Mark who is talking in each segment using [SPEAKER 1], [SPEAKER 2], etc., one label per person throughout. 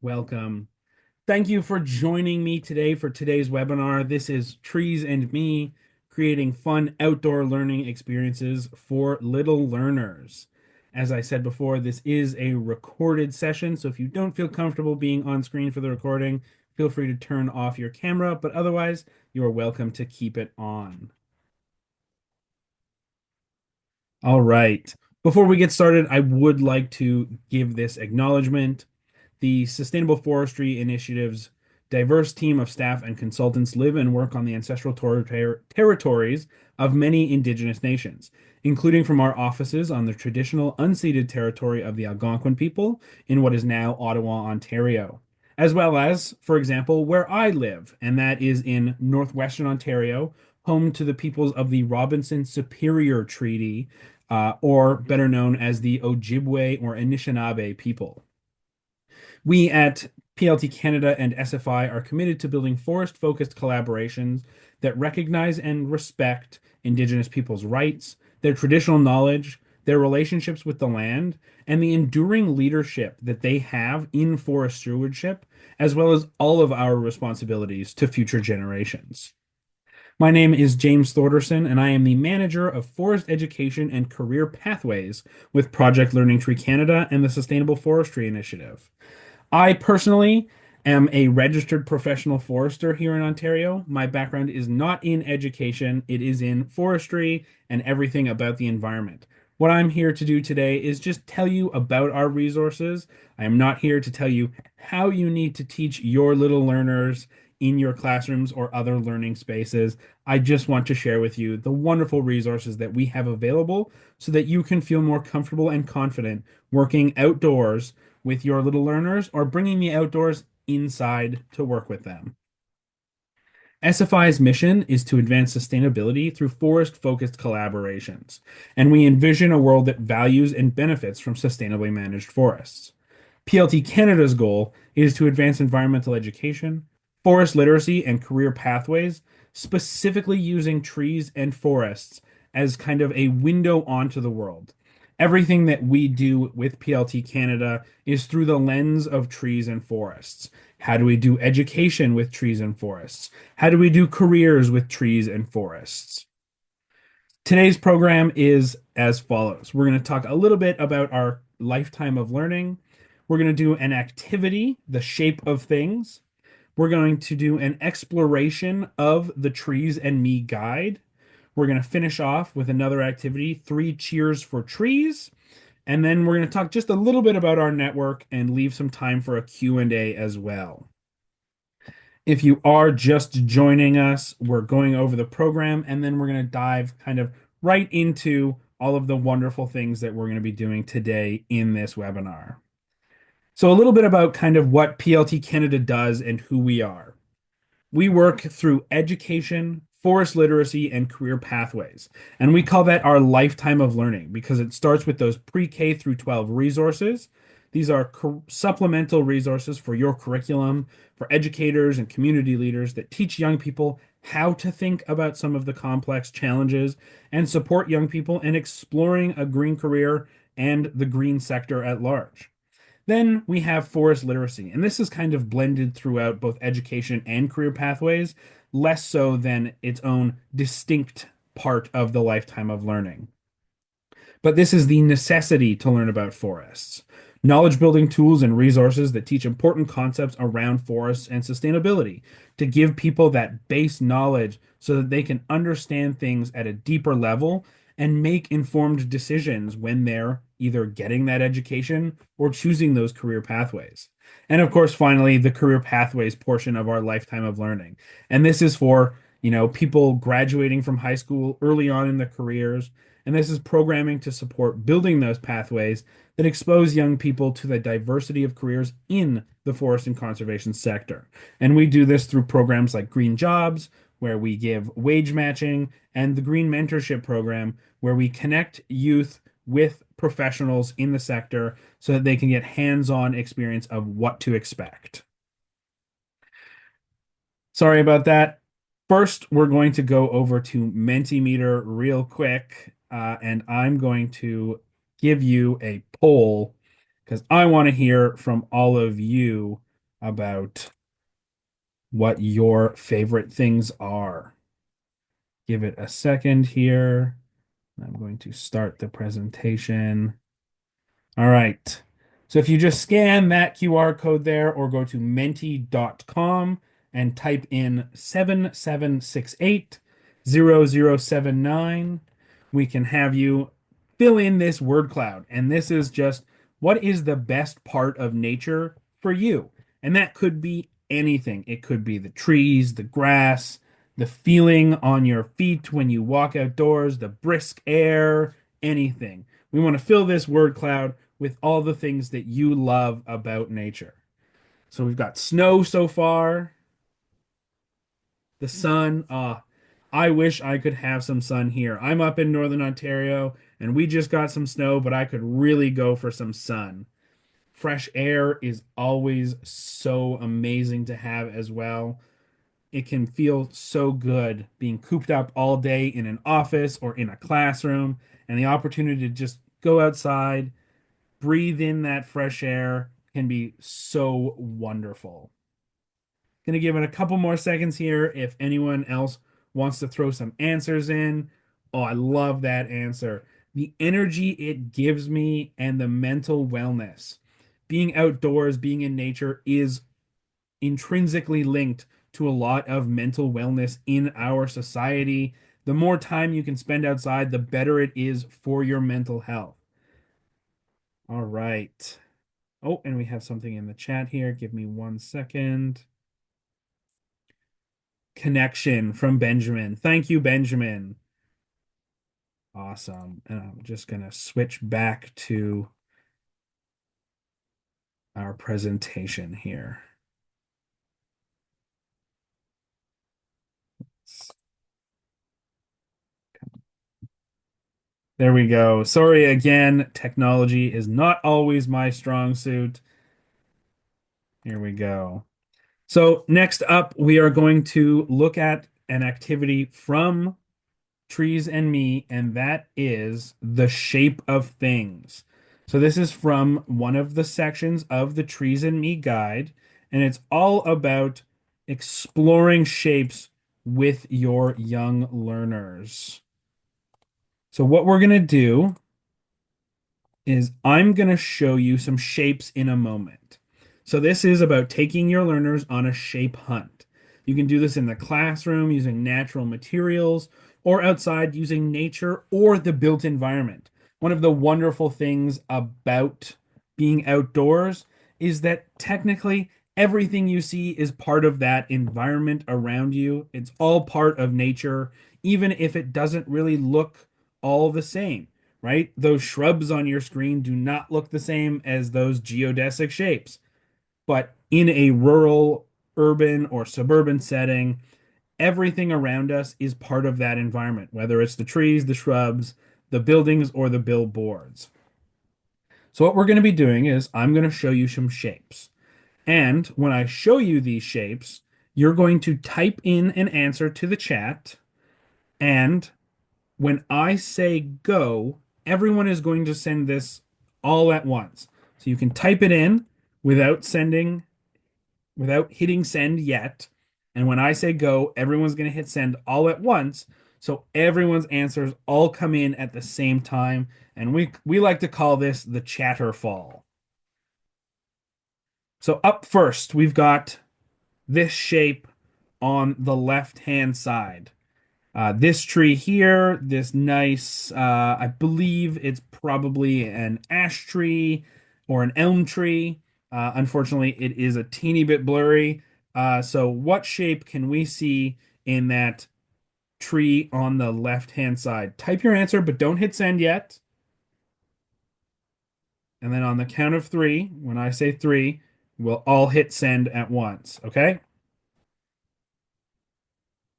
[SPEAKER 1] Welcome. Thank you for joining me today for today's webinar. This is Trees and Me, creating fun outdoor learning experiences for little learners. As I said before, this is a recorded session, so if you don't feel comfortable being on screen for the recording, feel free to turn off your camera, but otherwise, you are welcome to keep it on. All right. Before we get started, I would like to give this acknowledgement. The Sustainable Forestry Initiative's diverse team of staff and consultants live and work on the ancestral territories of many Indigenous nations, including from our offices on the traditional unceded territory of the Algonquin people in what is now Ottawa, Ontario, as well as, for example, where I live, and that is in northwestern Ontario, home to the peoples of the Robinson Superior Treaty, or better known as the Ojibwe or Anishinaabe people. We at PLT Canada and SFI are committed to building forest-focused collaborations that recognize and respect Indigenous peoples' rights, their traditional knowledge, their relationships with the land, and the enduring leadership that they have in forest stewardship, as well as all of our responsibilities to future generations. My name is James Thorderson, and I am the manager of forest education and career pathways with Project Learning Tree Canada and the Sustainable Forestry Initiative. I personally am a registered professional forester here in Ontario. My background is not in education, it is in forestry and everything about the environment. What I'm here to do today is just tell you about our resources. I am not here to tell you how you need to teach your little learners in your classrooms or other learning spaces. I just want to share with you the wonderful resources that we have available so that you can feel more comfortable and confident working outdoors with your little learners or bringing the outdoors inside to work with them. SFI's mission is to advance sustainability through forest-focused collaborations, and we envision a world that values and benefits from sustainably managed forests. PLT Canada's goal is to advance environmental education, forest literacy, and career pathways, specifically using trees and forests as kind of a window onto the world. Everything that we do with PLT Canada is through the lens of trees and forests. How do we do education with trees and forests? How do we do careers with trees and forests? Today's program is as follows. We're going to talk a little bit about our lifetime of learning. We're going to do an activity, the shape of things. We're going to do an exploration of the Trees and Me guide. We're going to finish off with another activity, 3 cheers for trees. And then we're going to talk just a little bit about our network and leave some time for a Q&A as well. If you are just joining us, we're going over the program and then we're going to dive kind of right into all of the wonderful things that we're going to be doing today in this webinar. So a little bit about kind of what PLT Canada does and who we are. We work through education, forest literacy, and career pathways. And we call that our lifetime of learning because it starts with those pre-K through 12 resources. These are supplemental resources for your curriculum, for educators and community leaders that teach young people how to think about some of the complex challenges and support young people in exploring a green career and the green sector at large. Then we have forest literacy, and this is kind of blended throughout both education and career pathways, less so than its own distinct part of the lifetime of learning. But this is the necessity to learn about forests. Knowledge building tools and resources that teach important concepts around forests and sustainability to give people that base knowledge so that they can understand things at a deeper level and make informed decisions when they're either getting that education or choosing those career pathways. And of course, finally, the career pathways portion of our lifetime of learning. And this is for, people graduating from high school early on in their careers. And this is programming to support building those pathways that expose young people to the diversity of careers in the forest and conservation sector. And we do this through programs like Green Jobs, where we give wage matching, and the Green Mentorship Program, where we connect youth with professionals in the sector so that they can get hands-on experience of what to expect. Sorry about that. First, we're going to go over to Mentimeter real quick, and I'm going to give you a poll because I want to hear from all of you about what your favorite things are. Give it a second here. I'm going to start the presentation. All right. So if you just scan that QR code there or go to menti.com and type in 7768 0079, we can have you fill in this word cloud. And this is just what is the best part of nature for you? And that could be anything. It could be the trees, the grass, the feeling on your feet when you walk outdoors, the brisk air, anything. We want to fill this word cloud with all the things that you love about nature. So we've got snow so far, the sun. I wish I could have some sun here. I'm up in northern Ontario and we just got some snow, but I could really go for some sun. Fresh air is always so amazing to have as well. It can feel so good being cooped up all day in an office or in a classroom, and the opportunity to just go outside, breathe in that fresh air can be so wonderful. Gonna give it a couple more seconds here if anyone else wants to throw some answers in. Oh, I love that answer. The energy it gives me and the mental wellness. Being outdoors, being in nature is intrinsically linked to a lot of mental wellness in our society. The more time you can spend outside, the better it is for your mental health. All right. Oh, and we have something in the chat here. Give me 1 second. Connection from Benjamin. Thank you, Benjamin. Awesome. And I'm just going to switch back to our presentation here. There we go. Sorry again, technology is not always my strong suit. Here we go. So next up, we are going to look at an activity from Trees and Me, and that is the shape of things. So this is from one of the sections of the Trees and Me guide, and it's all about exploring shapes with your young learners. So what we're going to do is I'm going to show you some shapes in a moment. So this is about taking your learners on a shape hunt. You can do this in the classroom using natural materials or outside using nature or the built environment. One of the wonderful things about being outdoors is that technically everything you see is part of that environment around you. It's all part of nature, even if it doesn't really look all the same, right? Those shrubs on your screen do not look the same as those geodesic shapes. But in a rural, urban, or suburban setting, everything around us is part of that environment, whether it's the trees, the shrubs, the buildings, or the billboards. So, what we're going to be doing is I'm going to show you some shapes. And when I show you these shapes, you're going to type in an answer to the chat. And when I say go, everyone is going to send this all at once. So you can type it in without sending, without hitting send yet. And when I say go, everyone's going to hit send all at once. So everyone's answers all come in at the same time. And we like to call this the chatter fall. So up first, we've got this shape on the left-hand side. This tree here, this nice, I believe it's probably an ash tree or an elm tree. Unfortunately, it is a teeny bit blurry. So what shape can we see in that tree on the left-hand side? Type your answer, but don't hit send yet. And then on the count of three, when I say three, we'll all hit send at once. Okay?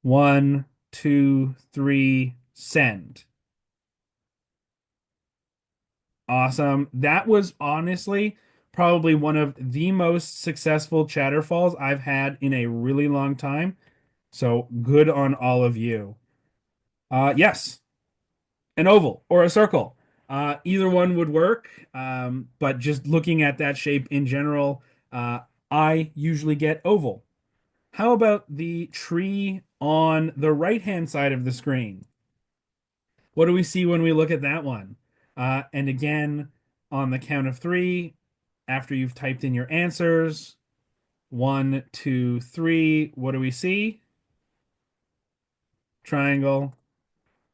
[SPEAKER 1] 1, 2, 3, send. Awesome. That was honestly probably one of the most successful Chatterfalls I've had in a really long time. So good on all of you. Yes, an oval or a circle. Either one would work. But just looking at that shape in general, I usually get oval. How about the tree on the right-hand side of the screen? What do we see when we look at that one? And again, on the count of three, after you've typed in your answers, one, two, three, what do we see? Triangle.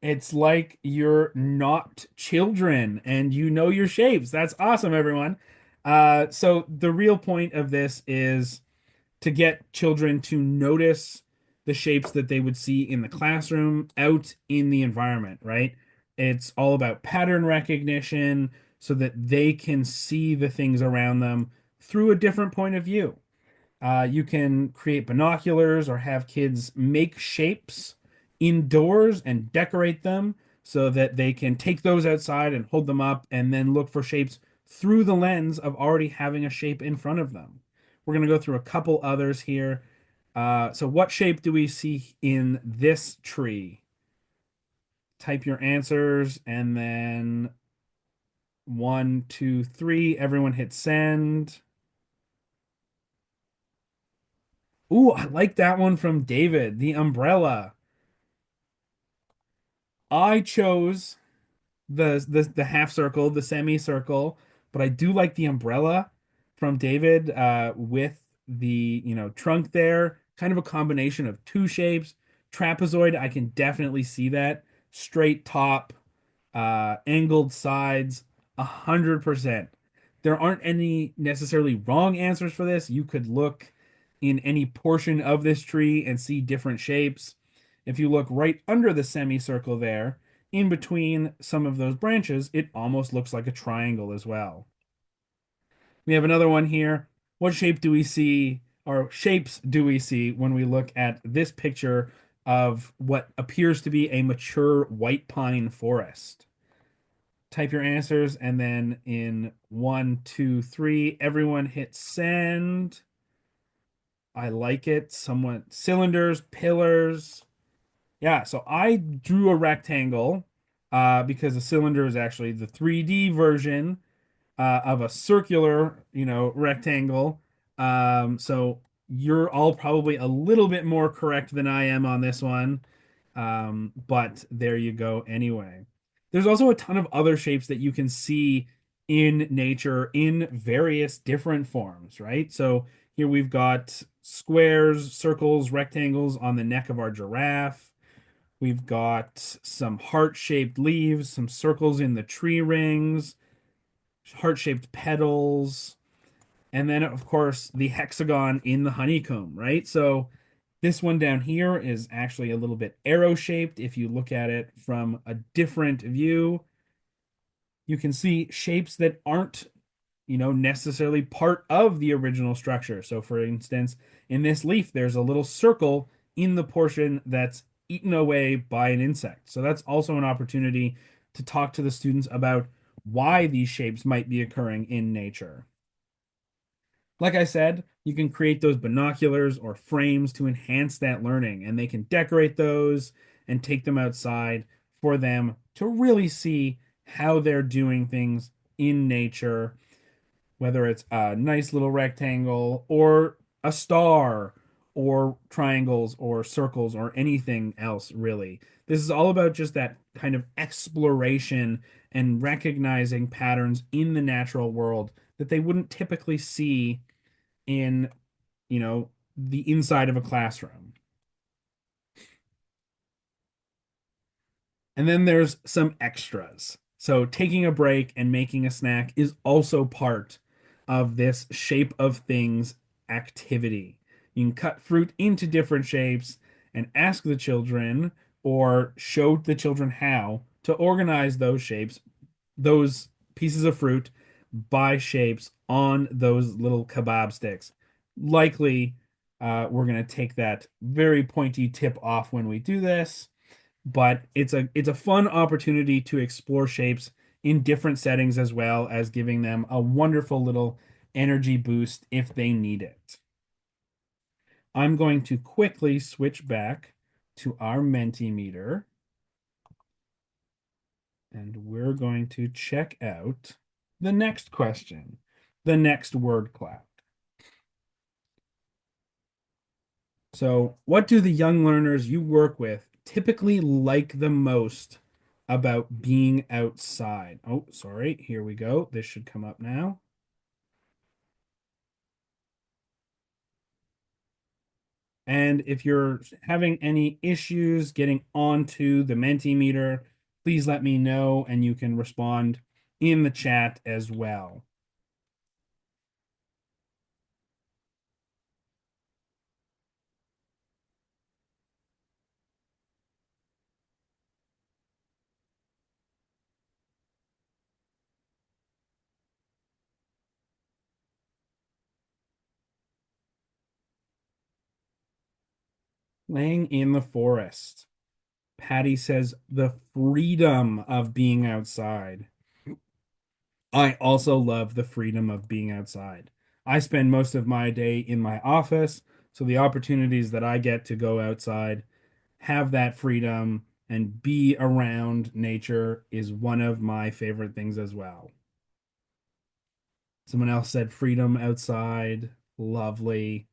[SPEAKER 1] It's like you're not children and you know your shapes. That's awesome, everyone. So the real point of this is to get children to notice the shapes that they would see in the classroom out in the environment, right? It's all about pattern recognition so that they can see the things around them through a different point of view. You can create binoculars or have kids make shapes indoors and decorate them so that they can take those outside and hold them up and then look for shapes through the lens of already having a shape in front of them. We're going to go through a couple others here. So, what shape do we see in this tree? Type your answers and then one, two, three. Everyone hit send. Ooh, I like that one from David, the umbrella. I chose the half circle, the semicircle, but I do like the umbrella from David with the trunk there, kind of a combination of two shapes. Trapezoid, I can definitely see that. Straight top, angled sides, 100%. There aren't any necessarily wrong answers for this. You could look in any portion of this tree and see different shapes. If you look right under the semicircle there, in between some of those branches, it almost looks like a triangle as well. We have another one here. What shape do we see, or shapes do we see when we look at this picture of what appears to be a mature white pine forest? Type your answers, and then in one, two, three, everyone hit send. I like it. Somewhat cylinders, pillars. Yeah, so I drew a rectangle because a cylinder is actually the 3D version of a circular, rectangle. So you're all probably a little bit more correct than I am on this one. But there you go anyway. There's also a ton of other shapes that you can see in nature in various different forms, right? So here we've got squares, circles, rectangles on the neck of our giraffe. We've got some heart-shaped leaves, some circles in the tree rings, heart-shaped petals, and then of course the hexagon in the honeycomb, right? So this one down here is actually a little bit arrow-shaped. If you look at it from a different view, you can see shapes that aren't, necessarily part of the original structure. So for instance, in this leaf, there's a little circle in the portion that's eaten away by an insect. So that's also an opportunity to talk to the students about why these shapes might be occurring in nature. Like I said, you can create those binoculars or frames to enhance that learning, and they can decorate those and take them outside for them to really see how they're doing things in nature, whether it's a nice little rectangle or a star or triangles or circles or anything else, really. This is all about just that kind of exploration and recognizing patterns in the natural world that they wouldn't typically see in, the inside of a classroom. And then there's some extras. So taking a break and making a snack is also part of this shape of things activity. You can cut fruit into different shapes and ask the children or show the children how to organize those shapes, those pieces of fruit by shapes on those little kebab sticks. Likely, we're going to take that very pointy tip off when we do this, but it's a fun opportunity to explore shapes in different settings as well as giving them a wonderful little energy boost if they need it. I'm going to quickly switch back to our Mentimeter and we're going to check out the next question, the next word cloud. So, what do the young learners you work with typically like the most about being outside? Oh, sorry. Here we go. This should come up now. And if you're having any issues getting onto the Mentimeter, please let me know and you can respond in the chat as well. Laying in the forest. Patty says the freedom of being outside. I also love the freedom of being outside. I spend most of my day in my office, so the opportunities that I get to go outside, have that freedom, and be around nature is one of my favorite things as well. Someone else said freedom outside. Lovely.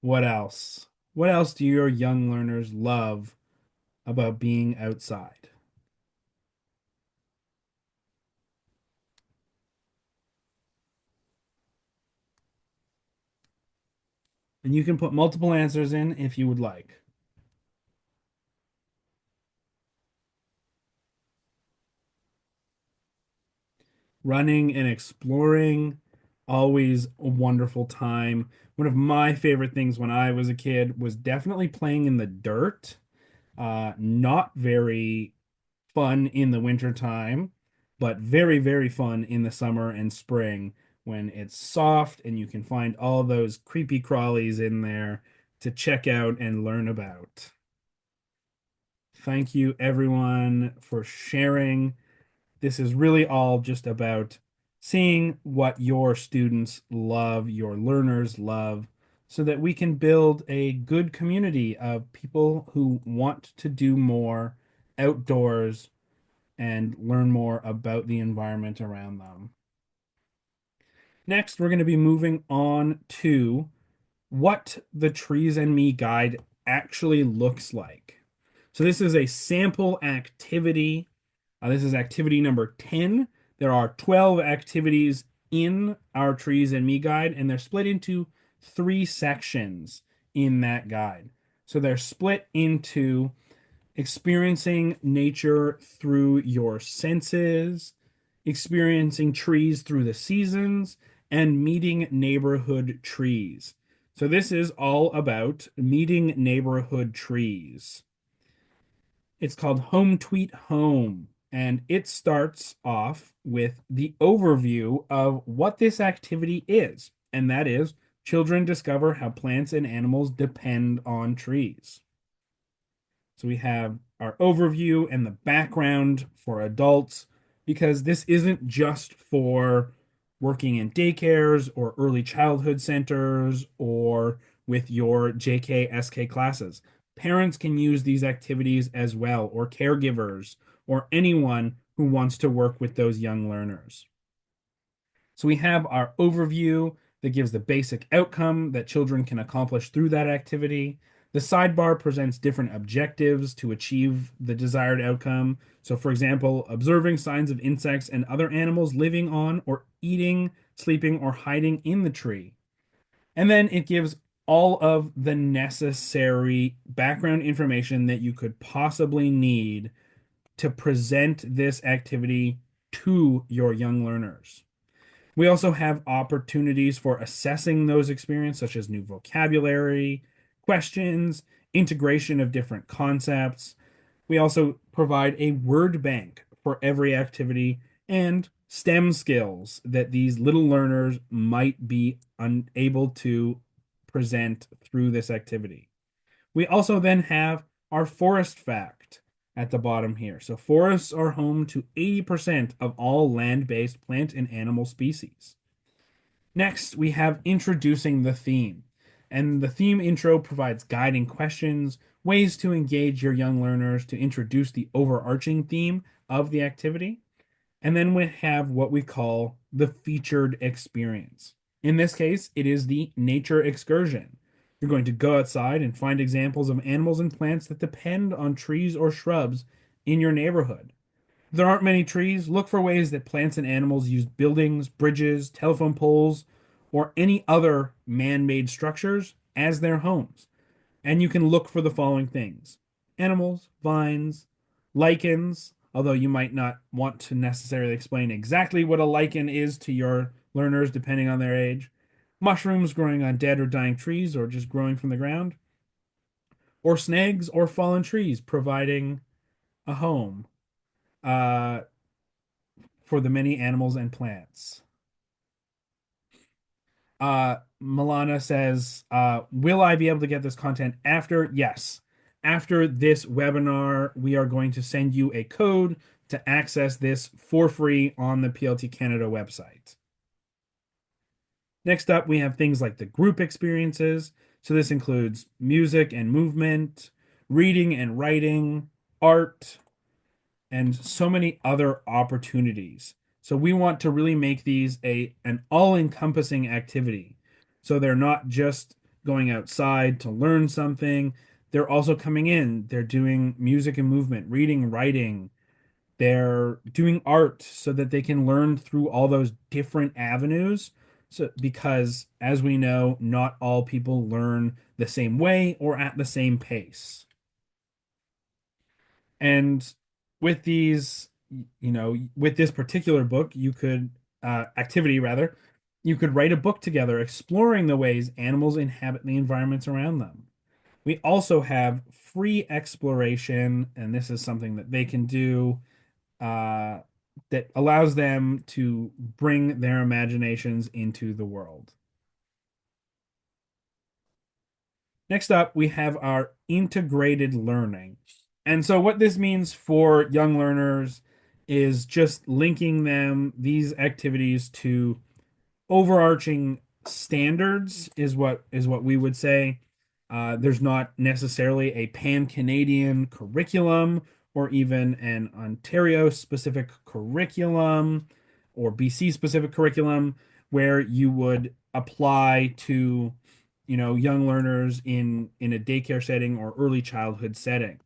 [SPEAKER 1] What else? What else do your young learners love about being outside? And you can put multiple answers in if you would like. Running and exploring, always a wonderful time. One of my favorite things when I was a kid was definitely playing in the dirt. Not very fun in the winter time, but very, very fun in the summer and spring when it's soft and you can find all those creepy crawlies in there to check out and learn about. Thank you, everyone, for sharing. This is really all just about seeing what your students love, your learners love, so that we can build a good community of people who want to do more outdoors and learn more about the environment around them. Next, we're going to be moving on to what the Trees and Me guide actually looks like. So, this is a sample activity. This is activity number 10. There are 12 activities in our Trees and Me guide, and they're split into three sections in that guide. So, they're split into experiencing nature through your senses, experiencing trees through the seasons, and meeting neighborhood trees. So, this is all about meeting neighborhood trees. It's called Home Tweet Home, and it starts off with the overview of what this activity is, and that is children discover how plants and animals depend on trees. So we have our overview and the background for adults because this isn't just for working in daycares or early childhood centers or with your JK SK classes. Parents can use these activities as well, or caregivers, or anyone who wants to work with those young learners. So we have our overview that gives the basic outcome that children can accomplish through that activity. The sidebar presents different objectives to achieve the desired outcome. So, for example, observing signs of insects and other animals living on or eating, sleeping, or hiding in the tree. And then it gives all of the necessary background information that you could possibly need to present this activity to your young learners. We also have opportunities for assessing those experiences, such as new vocabulary, questions, integration of different concepts. We also provide a word bank for every activity and STEM skills that these little learners might be unable to present through this activity. We also then have our forest fact at the bottom here. So, forests are home to 80% of all land based plant and animal species. Next, we have introducing the theme. And the theme intro provides guiding questions, ways to engage your young learners to introduce the overarching theme of the activity. And then we have what we call the featured experience. In this case, it is the nature excursion. You're going to go outside and find examples of animals and plants that depend on trees or shrubs in your neighborhood. If there aren't many trees, look for ways that plants and animals use buildings, bridges, telephone poles, or any other man made structures as their homes. And you can look for the following things: animals, vines, lichens, although you might not want to necessarily explain exactly what a lichen is to your learners depending on their age, mushrooms growing on dead or dying trees or just growing from the ground, or snags or fallen trees providing a home uh, for the many animals and plants. Milana says, will I be able to get this content after? Yes. After this webinar, we are going to send you a code to access this for free on the PLT Canada website. Next up, we have things like the group experiences. So this includes music and movement, reading and writing, art, and so many other opportunities. So we want to really make these an all-encompassing activity. So they're not just going outside to learn something, they're also coming in, they're doing music and movement, reading, writing, they're doing art so that they can learn through all those different avenues. So because as we know, not all people learn the same way or at the same pace. And with these, with this particular book, you could, activity rather, you could write a book together exploring the ways animals inhabit the environments around them. We also have free exploration, and this is something that they can do uh, that allows them to bring their imaginations into the world. Next up, we have our integrated learning. And so, what this means for young learners is just linking these activities to overarching standards is what we would say. There's not necessarily a pan-Canadian curriculum or even an Ontario specific curriculum or BC specific curriculum where you would apply to, young learners in a daycare setting or early childhood setting.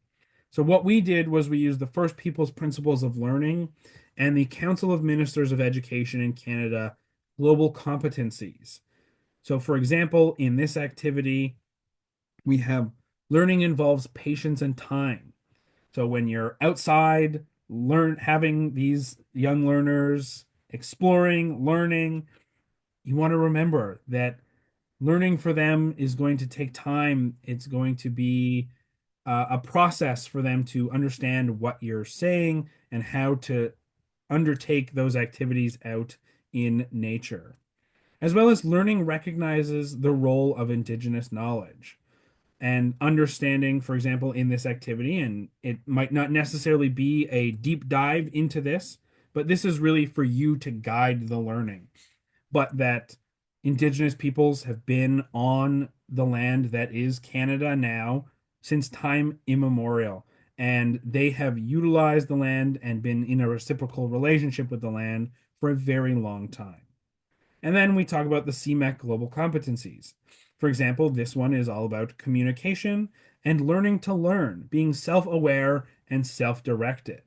[SPEAKER 1] So what we did was we used the First People's Principles of Learning and the Council of Ministers of Education in Canada global competencies. So for example, in this activity, we have learning involves patience and time. So when you're outside, having these young learners exploring, learning, you want to remember that learning for them is going to take time. It's going to be a process for them to understand what you're saying and how to undertake those activities out in nature. As well as learning recognizes the role of Indigenous knowledge and understanding, for example, in this activity, and it might not necessarily be a deep dive into this, but this is really for you to guide the learning. But that Indigenous peoples have been on the land that is Canada now since time immemorial. And they have utilized the land and been in a reciprocal relationship with the land for a very long time. And then we talk about the CMEC global competencies. For example, this one is all about communication and learning to learn, being self aware and self directed.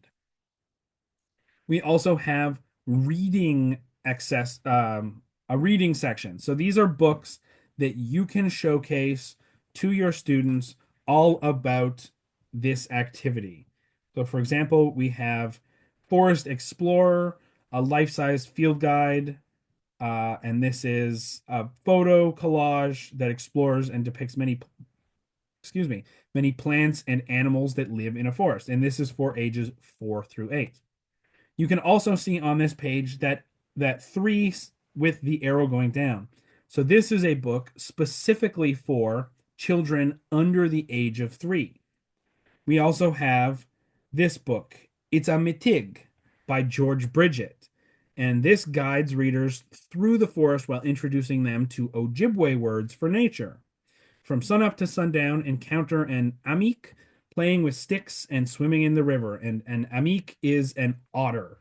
[SPEAKER 1] We also have reading access, a reading section. So these are books that you can showcase to your students all about this activity. So, for example, we have Forest Explorer, a life size field guide, and this is a photo collage that explores and depicts many plants and animals that live in a forest. And this is for ages 4 through 8. You can also see on this page that three with the arrow going down. So this is a book specifically for children under the age of 3. We also have this book. It's a Mitig by George Bridget. And this guides readers through the forest while introducing them to Ojibwe words for nature. From sunup to sundown, encounter an amik playing with sticks and swimming in the river. And an amik is an otter.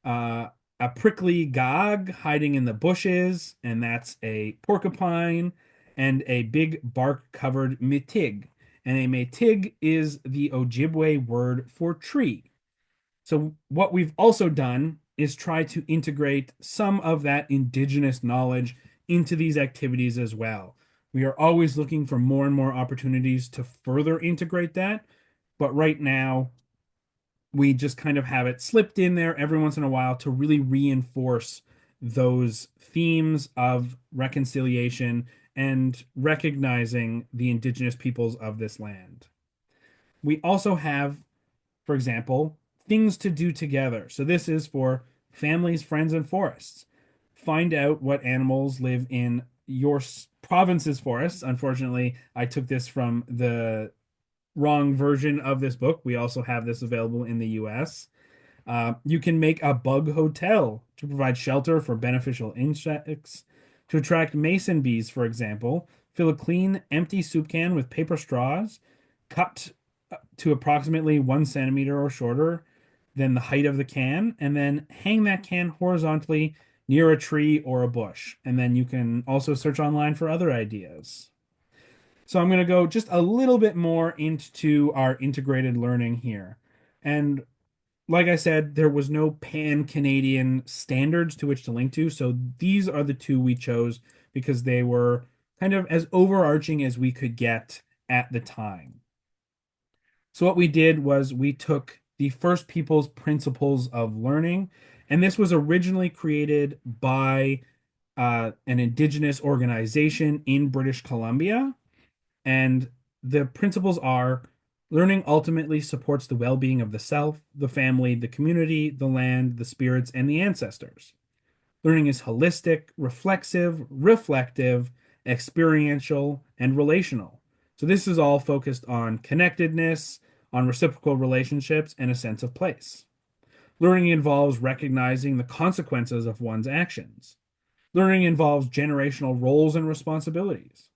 [SPEAKER 1] Uh, a prickly gog hiding in the bushes, and that's a porcupine. and a big bark-covered mitig. And a mitig is the Ojibwe word for tree. So what we've also done is try to integrate some of that indigenous knowledge into these activities as well. We are always looking for more and more opportunities to further integrate that, but right now we just kind of have it slipped in there every once in a while to really reinforce those themes of reconciliation and recognizing the indigenous peoples of this land. We also have, for example, things to do together. So this is for families, friends, and forests. Find out what animals live in your province's forests. Unfortunately, I took this from the wrong version of this book. We also have this available in the US. You can make a bug hotel to provide shelter for beneficial insects. To attract mason bees, for example, fill a clean, empty soup can with paper straws, cut to approximately 1 centimeter or shorter than the height of the can, and then hang that can horizontally near a tree or a bush. And then you can also search online for other ideas. So I'm going to go just a little bit more into our integrated learning here. And like I said, there was no pan-Canadian standards to which to link to. So these are the two we chose because they were kind of as overarching as we could get at the time. So what we did was we took the First Peoples Principles of Learning, and this was originally created by an Indigenous organization in British Columbia. And the principles are learning ultimately supports the well-being of the self, the family, the community, the land, the spirits, and the ancestors. Learning is holistic, reflexive, reflective, experiential, and relational. So this is all focused on connectedness, on reciprocal relationships, and a sense of place. Learning involves recognizing the consequences of one's actions. Learning involves generational roles and responsibilities.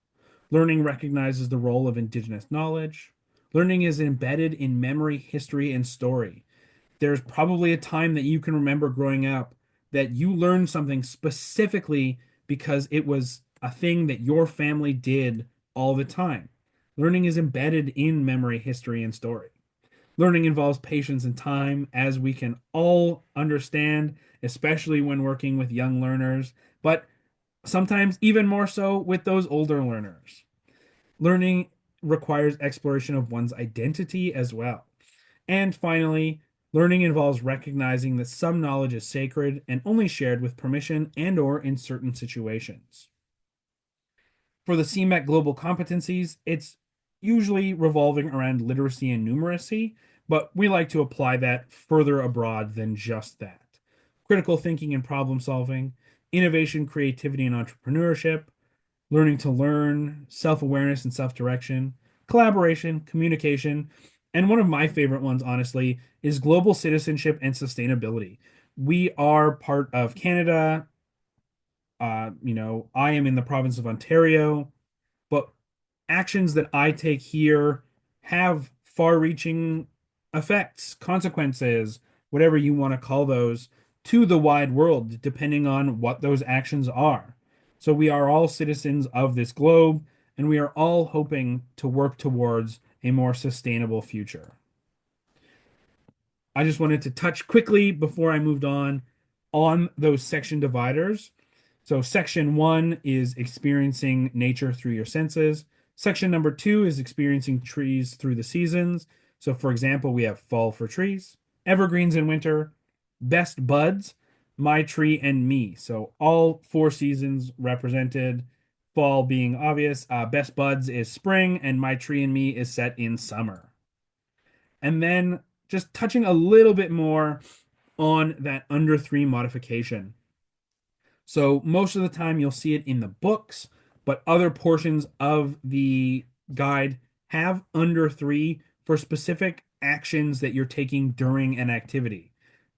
[SPEAKER 1] Learning recognizes the role of Indigenous knowledge. Learning is embedded in memory, history, and story. There's probably a time that you can remember growing up that you learned something specifically because it was a thing that your family did all the time. Learning is embedded in memory, history, and story. Learning involves patience and time, as we can all understand, especially when working with young learners, but sometimes even more so with those older learners. Learning requires exploration of one's identity as well. And finally, learning involves recognizing that some knowledge is sacred and only shared with permission and or in certain situations. For the CMAC global competencies, it's usually revolving around literacy and numeracy, but we like to apply that further abroad than just that. Critical thinking and problem solving, innovation, creativity, and entrepreneurship, learning to learn, self awareness and self direction, collaboration, communication, and one of my favorite ones, honestly, is global citizenship and sustainability. We are part of Canada. I am in the province of Ontario, but actions that I take here have far reaching effects, consequences, whatever you want to call those, to the wide world, depending on what those actions are. So we are all citizens of this globe, and we are all hoping to work towards a more sustainable future. I just wanted to touch quickly before I moved on those section dividers. So section one is experiencing nature through your senses. Section number two is experiencing trees through the seasons. So for example, we have fall for trees, evergreens in winter, best buds, my tree and me. So all four seasons represented, fall being obvious. Best buds is spring and my tree and me is set in summer. And then just touching a little bit more on that under three modification. So most of the time you'll see it in the books, but other portions of the guide have under three for specific actions that you're taking during an activity.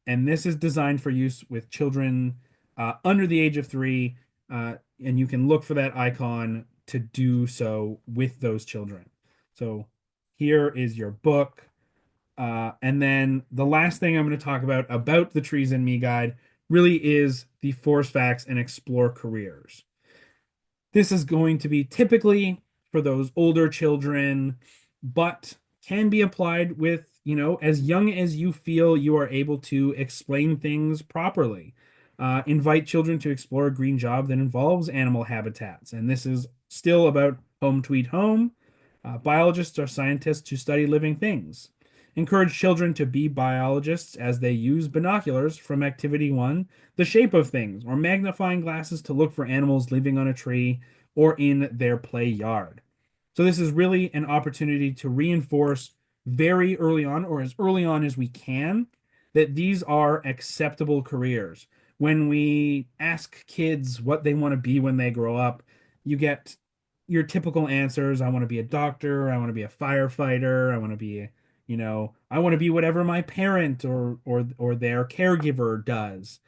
[SPEAKER 1] And this is designed for use with children under the age of 3, and you can look for that icon to do so with those children. So here is your book. And then the last thing I'm going to talk about the Trees and Me guide really is the force facts and explore careers. This is going to be typically for those older children, but can be applied with, as young as you feel you are able to explain things properly. Invite children to explore a green job that involves animal habitats. And this is still about home tweet home. Biologists are scientists who study living things. Encourage children to be biologists as they use binoculars from Activity 1, the shape of things, or magnifying glasses to look for animals living on a tree or in their play yard. So, this is really an opportunity to reinforce very early on, or as early on as we can, that these are acceptable careers. When we ask kids what they want to be when they grow up, you get your typical answers. I want to be a doctor. I want to be a firefighter. I want to be, I want to be whatever my parent or their caregiver does.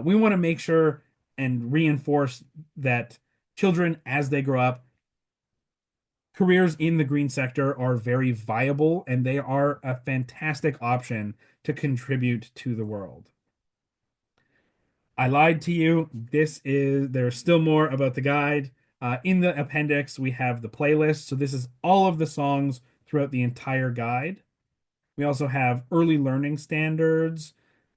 [SPEAKER 1] We want to make sure and reinforce that children, as they grow up, careers in the green sector are very viable and they are a fantastic option to contribute to the world. I lied to you. There's still more about the guide. In the appendix, we have the playlist. So this is all of the songs throughout the entire guide. We also have early learning standards.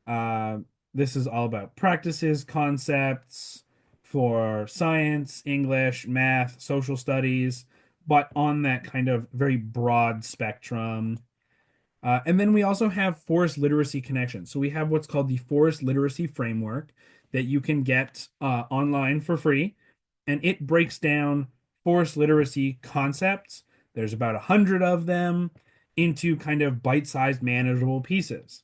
[SPEAKER 1] Uh, this is all about practices, concepts for science, English, math, social studies, but on that kind of very broad spectrum. And then we also have forest literacy connections. So we have what's called the Forest Literacy Framework that you can get online for free. And it breaks down forest literacy concepts. There's about 100 of them into kind of bite-sized, manageable pieces.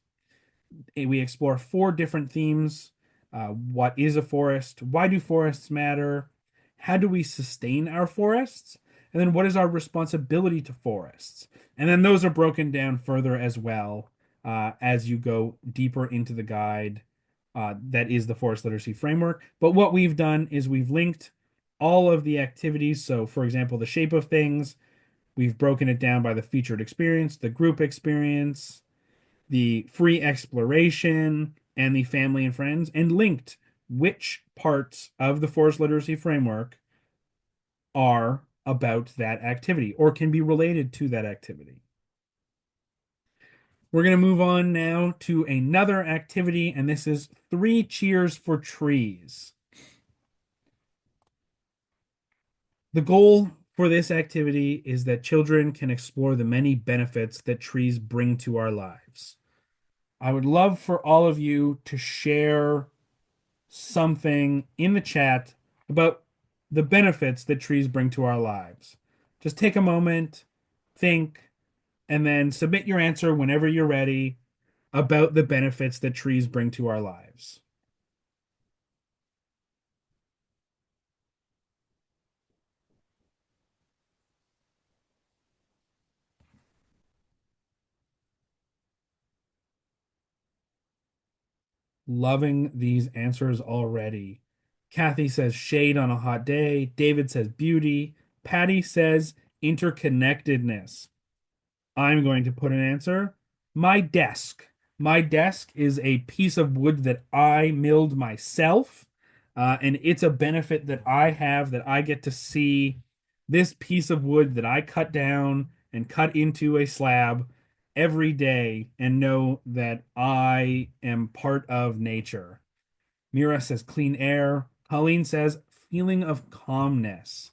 [SPEAKER 1] We explore four different themes. What is a forest? Why do forests matter? How do we sustain our forests? And then what is our responsibility to forests? And then those are broken down further as well as you go deeper into the guide that is the Forest Literacy Framework. But what we've done is we've linked all of the activities. So, for example, the shape of things, we've broken it down by the featured experience, the group experience, the free exploration, and the family and friends, and linked which parts of the Forest Literacy Framework are about that activity or can be related to that activity. We're going to move on now to another activity, and this is 3 cheers for trees. The goal for this activity is that children can explore the many benefits that trees bring to our lives. I would love for all of you to share something in the chat about the benefits that trees bring to our lives. Just take a moment, think, and then submit your answer whenever you're ready about the benefits that trees bring to our lives. Loving these answers already. Kathy says shade on a hot day. David says beauty. Patty says interconnectedness. I'm going to put an answer. My desk. My desk is a piece of wood that I milled myself. And it's a benefit that I have that I get to see this piece of wood that I cut down and cut into a slab every day and know that I am part of nature. Mira says clean air. Colleen says feeling of calmness.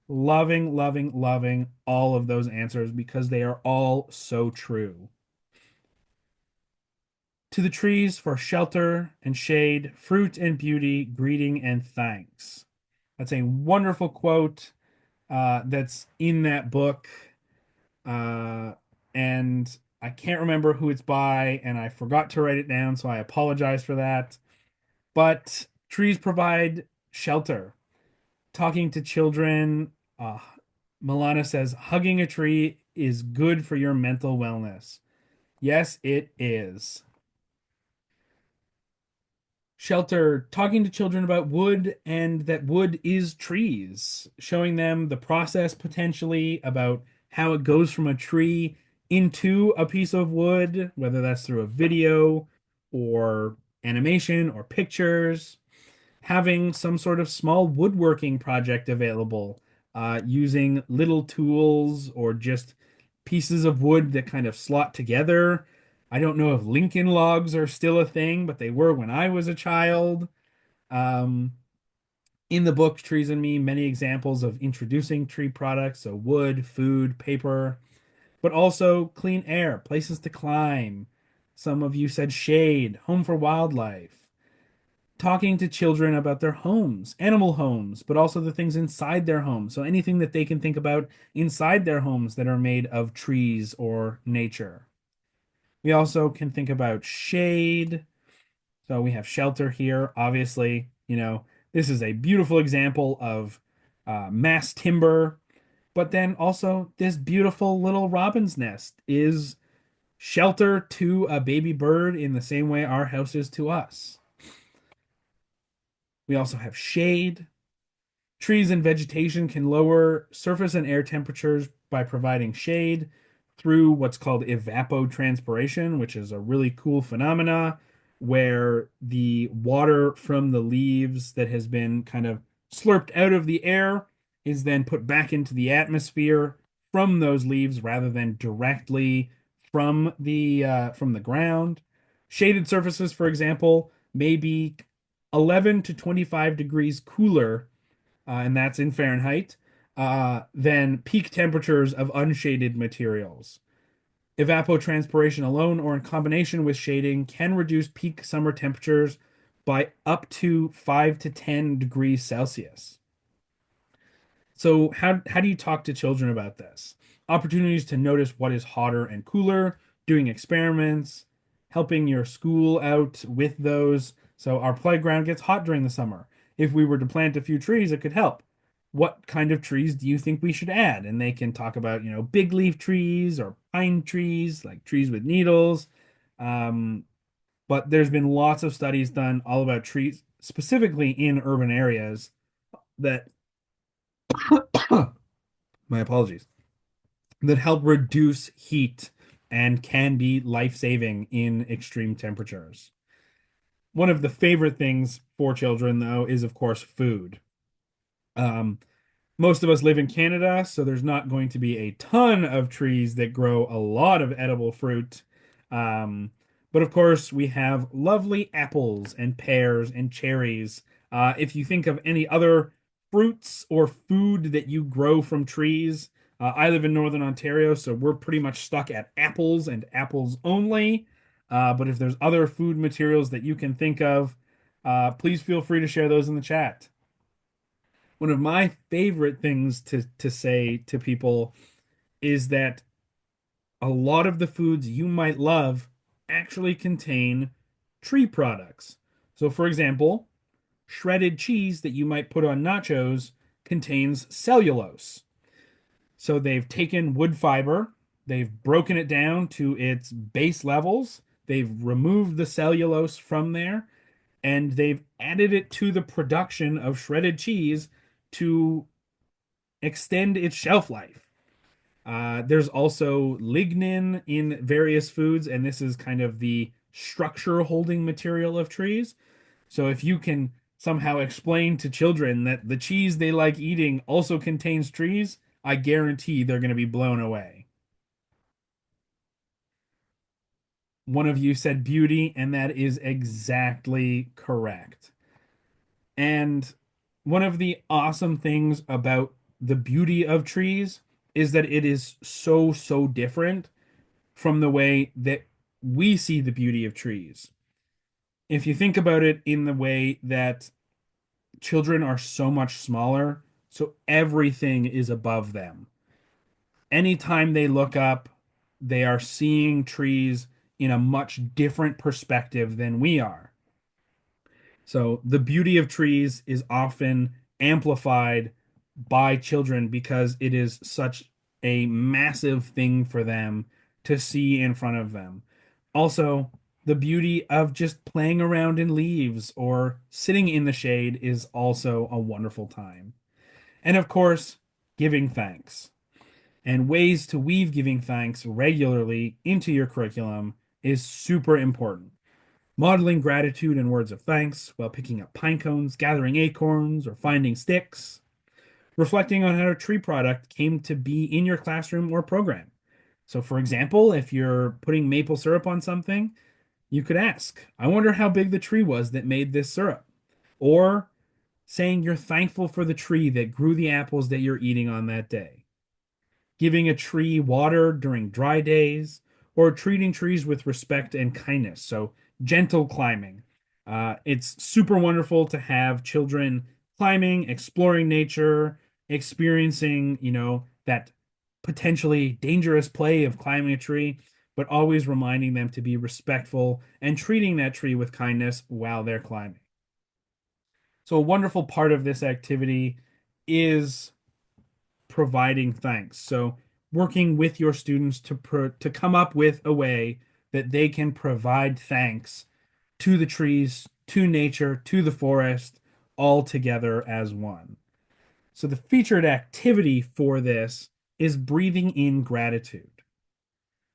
[SPEAKER 1] Loving, loving, loving all of those answers because they are all so true. To the trees for shelter and shade, fruit and beauty, greeting and thanks. That's a wonderful quote that's in that book. Uh, and I can't remember who it's by, and I forgot to write it down, so I apologize for that. But trees provide shelter. Talking to children, Milana says, hugging a tree is good for your mental wellness. Yes, it is. Shelter, talking to children about wood and that wood is trees, showing them the process potentially about how it goes from a tree into a piece of wood, whether that's through a video or animation or pictures. having some sort of small woodworking project available, using little tools or just pieces of wood that kind of slot together. I don't know if Lincoln logs are still a thing, but they were when I was a child. Um, in the book Trees and Me, many examples of introducing tree products, so wood, food, paper, but also clean air, places to climb. Some of you said shade, home for wildlife, talking to children about their homes, animal homes, but also the things inside their homes. So anything that they can think about inside their homes that are made of trees or nature. We also can think about shade. So we have shelter here. Obviously, this is a beautiful example of mass timber, but then also this beautiful little robin's nest is shelter to a baby bird in the same way our house is to us. We also have shade. Trees and vegetation can lower surface and air temperatures by providing shade through what's called evapotranspiration, which is a really cool phenomena where the water from the leaves that has been kind of slurped out of the air is then put back into the atmosphere from those leaves rather than directly from the ground. Shaded surfaces, for example, may be 11 to 25 degrees cooler, and that's in Fahrenheit, than peak temperatures of unshaded materials. Evapotranspiration alone or in combination with shading can reduce peak summer temperatures by up to 5 to 10 degrees Celsius. So how do you talk to children about this? Opportunities to notice what is hotter and cooler, doing experiments, helping your school out with those. So our playground gets hot during the summer. If we were to plant a few trees, it could help. What kind of trees do you think we should add? And they can talk about, big leaf trees or pine trees, like trees with needles. Um, but there's been lots of studies done all about trees, specifically in urban areas, that my apologies, that help reduce heat and can be life-saving in extreme temperatures. One of the favorite things for children, though, is of course food. Um, Most of us live in Canada, so there's not going to be a ton of trees that grow a lot of edible fruit. Um, but of course, we have lovely apples and pears and cherries. If you think of any other fruits or food that you grow from trees, I live in Northern Ontario, so we're pretty much stuck at apples and apples only. But if there's other food materials that you can think of, please feel free to share those in the chat. One of my favorite things to say to people is that a lot of the foods you might love actually contain tree products. So, for example, shredded cheese that you might put on nachos contains cellulose. So, they've taken wood fiber, they've broken it down to its base levels, they've removed the cellulose from there, and they've added it to the production of shredded cheese to extend its shelf life. There's also lignin in various foods, and this is kind of the structure holding material of trees. So if you can somehow explain to children that the cheese they like eating also contains trees, I guarantee they're going to be blown away. One of you said beauty, and that is exactly correct. And one of the awesome things about the beauty of trees is that it is so, so different from the way that we see the beauty of trees. If you think about it in the way that children are so much smaller, so everything is above them. Anytime they look up, they are seeing trees in a much different perspective than we are. So the beauty of trees is often amplified by children because it is such a massive thing for them to see in front of them. Also, the beauty of just playing around in leaves or sitting in the shade is also a wonderful time. And of course, giving thanks. And ways to weave giving thanks regularly into your curriculum is super important. modeling gratitude and words of thanks while picking up pine cones, gathering acorns, or finding sticks, reflecting on how a tree product came to be in your classroom or program. So, for example, if you're putting maple syrup on something, you could ask, I wonder how big the tree was that made this syrup. Or saying you're thankful for the tree that grew the apples that you're eating on that day. Giving a tree water during dry days, or treating trees with respect and kindness. So, gentle climbing. It's super wonderful to have children climbing, exploring nature, experiencing, that potentially dangerous play of climbing a tree, but always reminding them to be respectful and treating that tree with kindness while they're climbing. So, a wonderful part of this activity is providing thanks. So, working with your students to come up with a way that they can provide thanks to the trees, to nature, to the forest, all together as one. So, the featured activity for this is breathing in gratitude.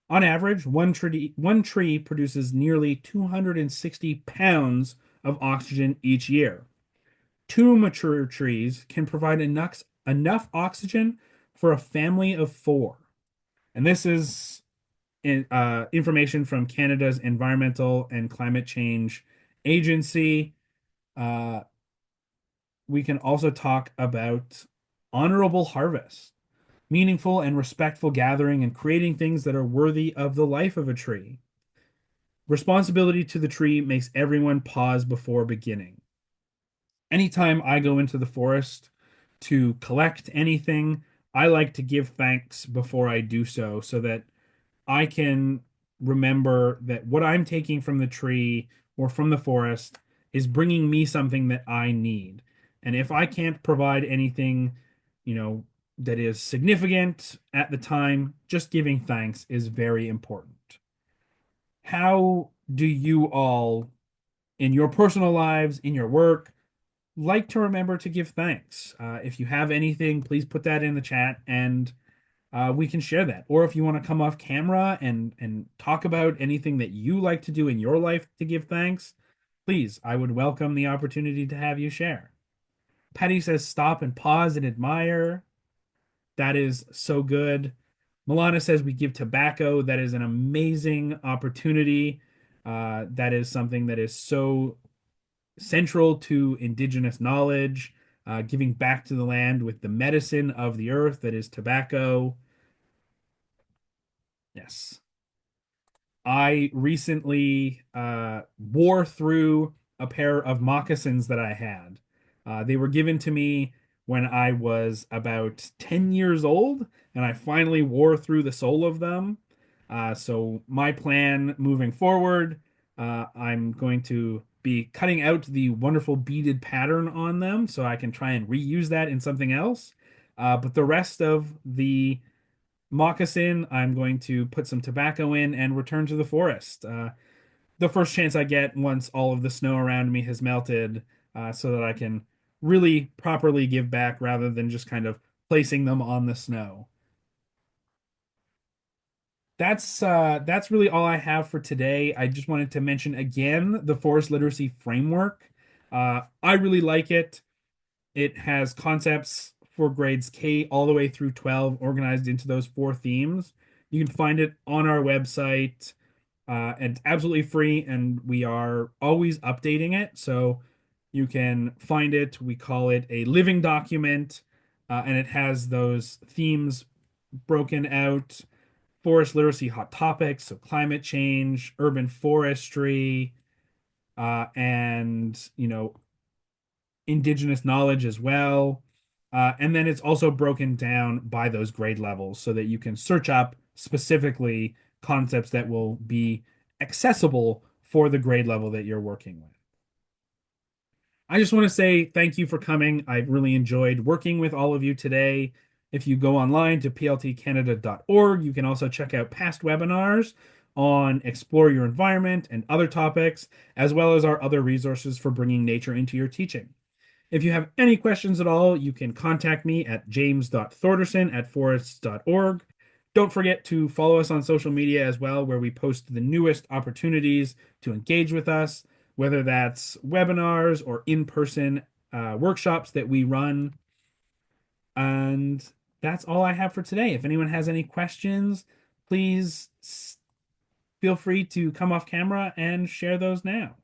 [SPEAKER 1] On average, one tree produces nearly 260 pounds of oxygen each year. Two mature trees can provide enough oxygen for a family of four. And this is information from Canada's Environmental and Climate Change Agency. Uh, we can also talk about honorable harvest, meaningful and respectful gathering and creating things that are worthy of the life of a tree. Responsibility to the tree makes everyone pause before beginning. Anytime I go into the forest to collect anything, I like to give thanks before I do so, so that I can remember that what I'm taking from the tree or from the forest is bringing me something that I need. And if I can't provide anything, you know, that is significant at the time, just giving thanks is very important. How do you all, in your personal lives, in your work, like to remember to give thanks? If you have anything, please put that in the chat and we can share that. Or if you want to come off camera and talk about anything that you like to do in your life to give thanks, please, I would welcome the opportunity to have you share. Patty says, stop and pause and admire. That is so good. Milana says, we give tobacco. That is an amazing opportunity. That is something that is so central to indigenous knowledge, giving back to the land with the medicine of the earth that is tobacco. Yes. I recently wore through a pair of moccasins that I had. They were given to me when I was about 10 years old, and I finally wore through the sole of them. So, my plan moving forward, I'm going to be cutting out the wonderful beaded pattern on them so I can try and reuse that in something else. But the rest of the moccasin, I'm going to put some tobacco in and return to the forest. The first chance I get once all of the snow around me has melted, so that I can really properly give back rather than just kind of placing them on the snow. That's really all I have for today. I just wanted to mention again the forest literacy framework. I really like it. It has concepts for grades K all the way through 12 organized into those four themes. You can find it on our website, and it's absolutely free, and we are always updating it. So you can find it. We call it a living document, and it has those themes broken out: forest literacy hot topics, so climate change, urban forestry, and indigenous knowledge as well. And then it's also broken down by those grade levels so that you can search up specifically concepts that will be accessible for the grade level that you're working with. I just want to say thank you for coming. I've really enjoyed working with all of you today. If you go online to pltcanada.org, you can also check out past webinars on explore your environment and other topics, as well as our other resources for bringing nature into your teaching. If you have any questions at all, you can contact me at james.thorderson@forests.org. Don't forget to follow us on social media as well, where we post the newest opportunities to engage with us, whether that's webinars or in-person workshops that we run. And that's all I have for today. If anyone has any questions, please feel free to come off camera and share those now.